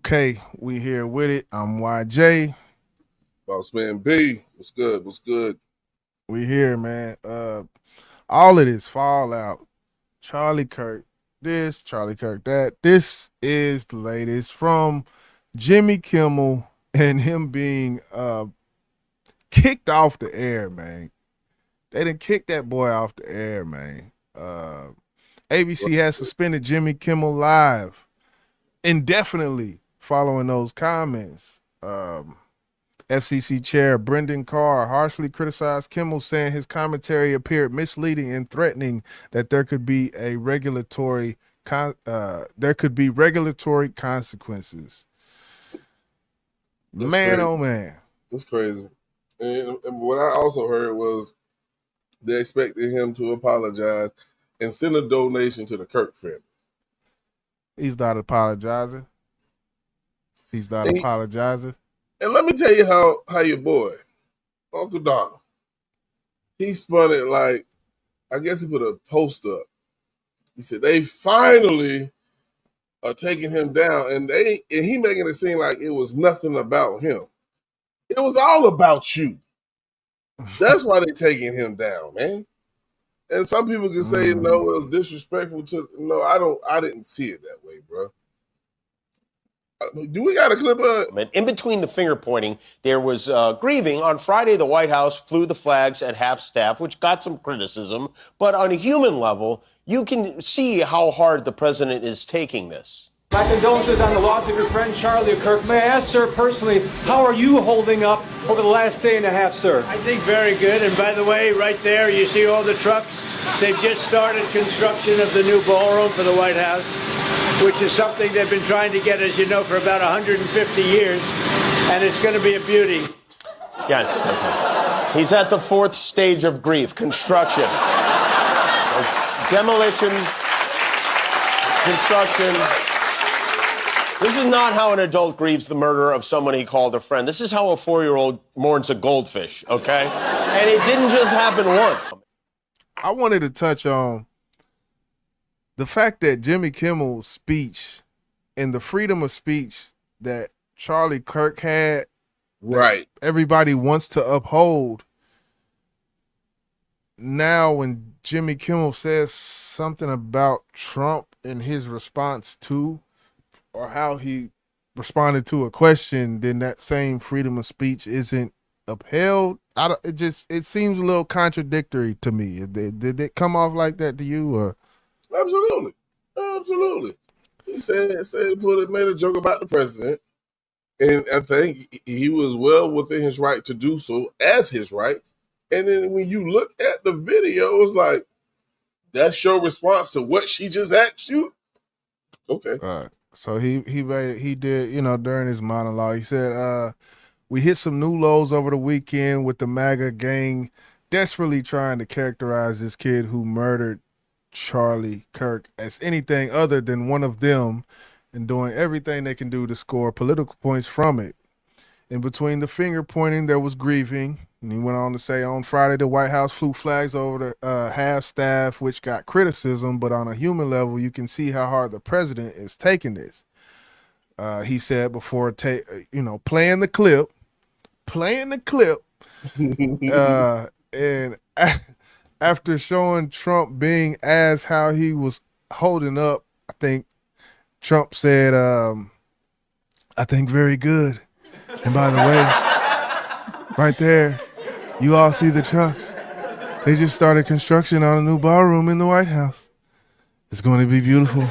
Okay, we here with it. I'm YJ. Boss man B, what's good? What's good? We here, man. All of this fallout. Charlie Kirk, this, Charlie Kirk, that. This is the latest from Jimmy Kimmel and him being kicked off the air, man. They didn't kick that boy off the air, man. ABC has suspended Jimmy Kimmel Live indefinitely following those comments. FCC Chair Brendan Carr harshly criticized Kimmel, saying his commentary appeared misleading and threatening that there could be regulatory consequences. That's Man, crazy. oh man, That's crazy. And what I also heard was they expected him to apologize and send a donation to the Kirk family. he's not apologizing. He's not And, apologizing. and let me tell you how your boy, Uncle Donald, he spun it like, I guess he put a post up. He said they finally are taking him down, and he making it seem like it was nothing about him. It was all about you. That's why they taking him down, man. And some people can say no, it was disrespectful to. No, I didn't see it that way, bro. Do we got a clip of it? In between the finger pointing, there was grieving. On Friday, the White House flew the flags at half-staff, which got some criticism. But on a human level, you can see how hard the president is taking this. My condolences on the loss of your friend Charlie Kirk. May I ask, sir, personally, how are you holding up over the last day and a half, sir? I think very good. And by the way, right there, you see all the trucks. They've just started construction of the new ballroom for the White House, which is something they've been trying to get, as you know, for about 150 years. And it's going to be a beauty. Yes. Okay. He's at the fourth stage of grief, construction. There's demolition, construction. This is not how an adult grieves the murder of someone he called a friend. This is how a 4-year-old mourns a goldfish, okay? And it didn't just happen once. I wanted to touch on the fact that Jimmy Kimmel's speech and the freedom of speech that Charlie Kirk had, Right. everybody wants to uphold. Now, when Jimmy Kimmel says something about Trump and his response to, or how he responded to a question, then that same freedom of speech isn't upheld. It seems a little contradictory to me. Did it come off like that to you, or? Absolutely. He made a joke about the president, and I think he was well within his right to do so, as his right. And then when you look at the video, it's like, that's your response to what she just asked you? Okay. All right. So he did, during his monologue, he said, we hit some new lows over the weekend with the MAGA gang desperately trying to characterize this kid who murdered Charlie Kirk as anything other than one of them, and doing everything they can do to score political points from it. In between the finger pointing, there was grieving. And he went on to say, on Friday, the White House flew flags over the half-staff, which got criticism, but on a human level, you can see how hard the president is taking this. He said before, playing the clip, and after showing Trump being as how he was holding up, I think Trump said, I think very good. And by the way, right there, you all see the trucks. They just started construction on a new ballroom in the White House. It's going to be beautiful.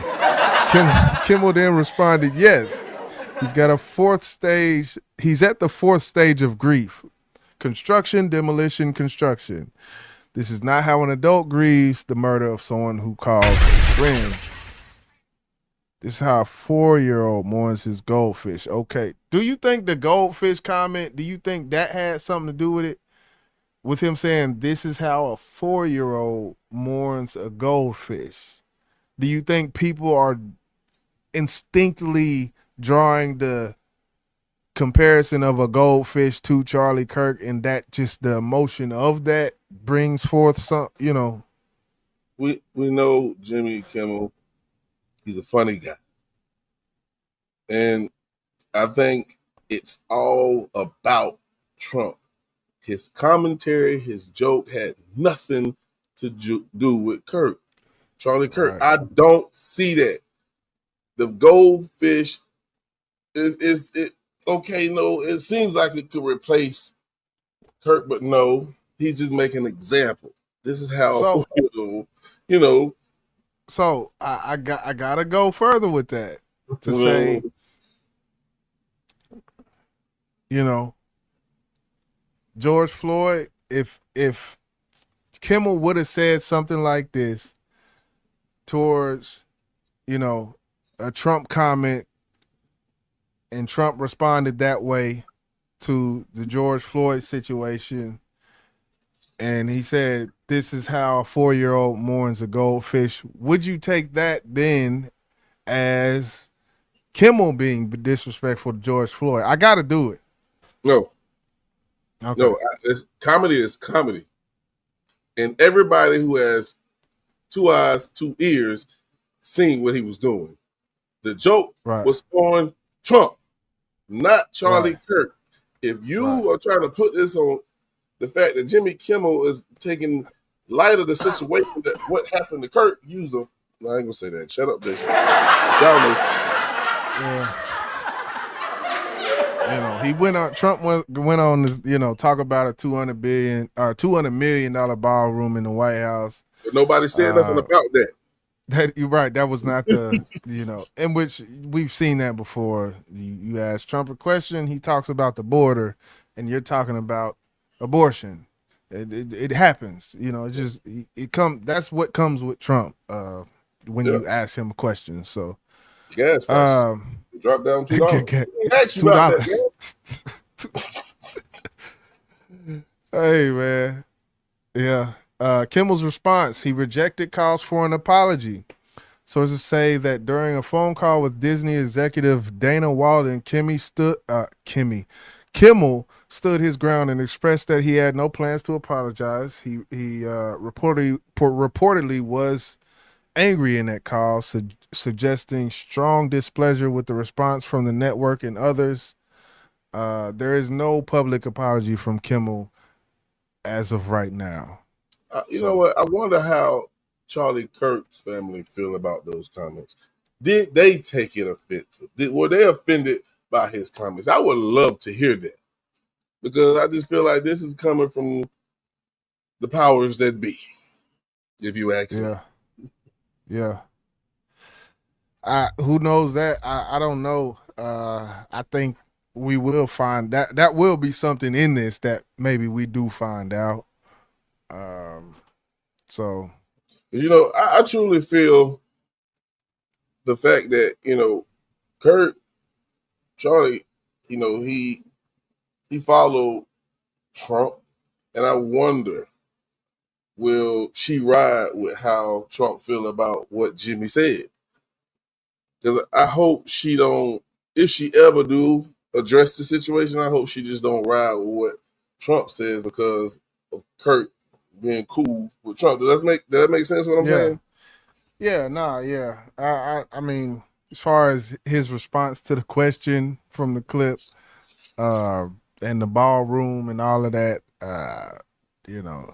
Kimmel then responded, yes, he's got a fourth stage. He's at the fourth stage of grief. Construction, demolition, construction. This is not how an adult grieves the murder of someone who calls a friend. This is how a 4-year-old mourns his goldfish. Okay. Do you think the goldfish comment, do you think that had something to do with it? With him saying this is how a 4-year-old mourns a goldfish. Do you think people are instinctively drawing the comparison of a goldfish to Charlie Kirk, and that just the emotion of that brings forth some, We know Jimmy Kimmel, he's a funny guy. And I think it's all about Trump. His commentary, his joke had nothing to do with Charlie Kirk. Right. I don't see that. The goldfish is it okay? No, it seems like it could replace Kirk, but no, he's just making an example. This is how a So 4-year-old, you know, so I gotta go further with that to well, say, you know, George Floyd, if Kimmel would have said something like this towards, you know, a Trump comment, and Trump responded that way to the George Floyd situation, and he said, "This is how a 4-year-old mourns a goldfish." Would you take that then as Kimmel being disrespectful to George Floyd? I got to do it. no, Okay. no. Comedy is comedy, and everybody who has two eyes, two ears, seen what he was doing. The joke Right. was on Trump, not Charlie Right. Kirk. If Right. you are trying to put this on the fact that Jimmy Kimmel is taking light of the situation that what happened to Kirk, use a no, I ain't gonna say that. Shut up, Jason. But y'all know. Yeah. You know, he went on. Trump went on this. You know, talk about a $200 million ballroom in the White House. But nobody said nothing about that. That you're right. That was not the in which we've seen that before. You ask Trump a question, he talks about the border, and you're talking about abortion. It happens. You know, it's just it come. That's what comes with Trump. When Yeah. you ask him a question. So, Gas prices dropped down $2. Ask you about that, man. Hey man, yeah. Kimmel's response: he rejected calls for an apology. Sources say that during a phone call with Disney executive Dana Walden, Kimmel stood his ground and expressed that he had no plans to apologize. He reportedly was angry in that call, suggesting strong displeasure with the response from the network and others. There is no public apology from Kimmel as of right now. You know what? I wonder how Charlie Kirk's family feel about those comments. Did they take it offensive? Were they offended by his comments? I would love to hear that because I just feel like this is coming from the powers that be. If you ask me. Yeah. Who knows that? I don't know. I think we will find that will be something in this that maybe we do find out. So You know, I truly feel the fact that, Charlie, he followed Trump, and I wonder, will she ride with how Trump feel about what Jimmy said? Because I hope she don't, if she ever do address the situation, I hope she just don't ride with what Trump says because of Kirk being cool with Trump. Does that make sense what I'm saying? Yeah, nah, yeah. I mean, as far as his response to the question from the clip, and the ballroom and all of that, Yeah.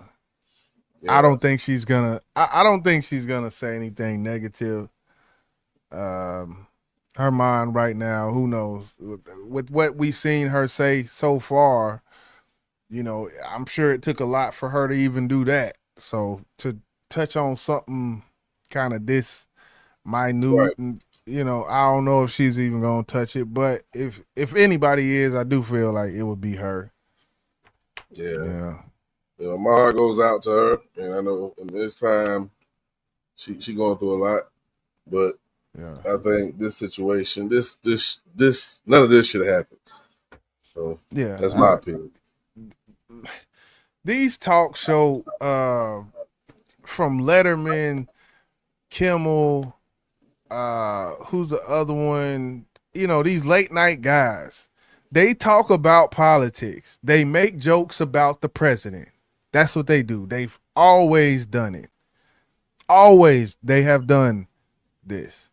I don't think she's gonna. I don't think she's gonna say anything negative. Her mind right now, who knows? With what we've seen her say so far, I'm sure it took a lot for her to even do that. So to touch on something kind of this minute, Right. and I don't know if she's even gonna touch it. But if anybody is, I do feel like it would be her. Yeah. Yeah. My heart goes out to her, and I know in this time she going through a lot, but Yeah. I think this situation, this none of this should have happened. So Yeah. that's my opinion. These talk show from Letterman, Kimmel, who's the other one? These late night guys. They talk about politics. They make jokes about the president. That's what they do. They've always done it. Always they have done this.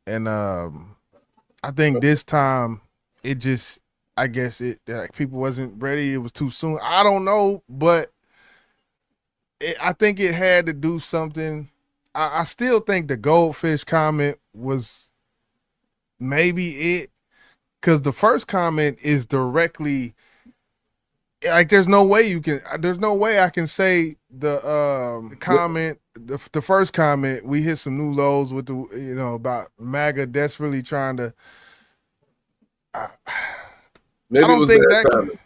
And I think this time just, I guess people wasn't ready. It was too soon. I don't know, but I think it had to do something. I still think the goldfish comment was maybe it, because the first comment is directly like there's no way I can say the comment, the first comment, we hit some new lows with the about MAGA desperately trying to. Maybe I don't it was think bad that. timing.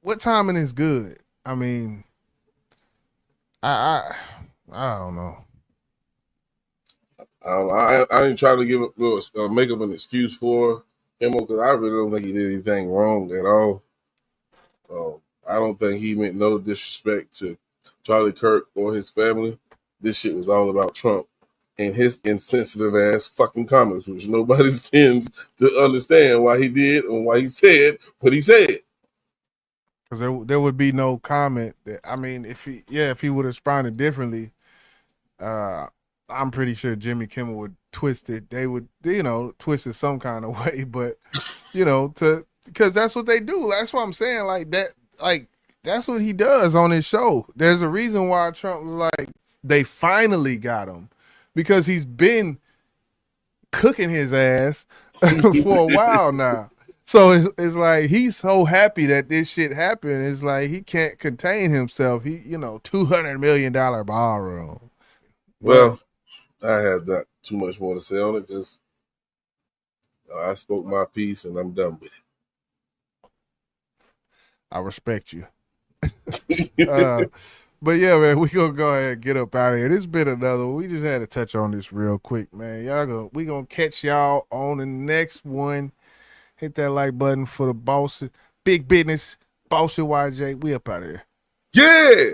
What timing is good? I mean, I I don't know. I ain't trying to make up an excuse for him because I really don't think he did anything wrong at all. I don't think he meant no disrespect to Charlie Kirk or his family. This shit was all about Trump and his insensitive ass fucking comments, which nobody tends to understand why he did and why he said what he said. Because there would be no comment. I mean, if he would have responded differently, I'm pretty sure Jimmy Kimmel would twist it. They would, twist it some kind of way, but because that's what they do. That's what I'm saying. That's what he does on his show. There's a reason why Trump was like, they finally got him, because he's been cooking his ass for a while now. So it's like he's so happy that this shit happened. It's like he can't contain himself. He, $200 million ballroom. Well, I have not too much more to say on it because I spoke my piece and I'm done with it. I respect you. But yeah, man, we gonna go ahead and get up out of here. This been another one. We just had to touch on this real quick, man. We gonna catch y'all on the next one. Hit that like button for the boss, big business, boss YJ. We up out of here. Yeah.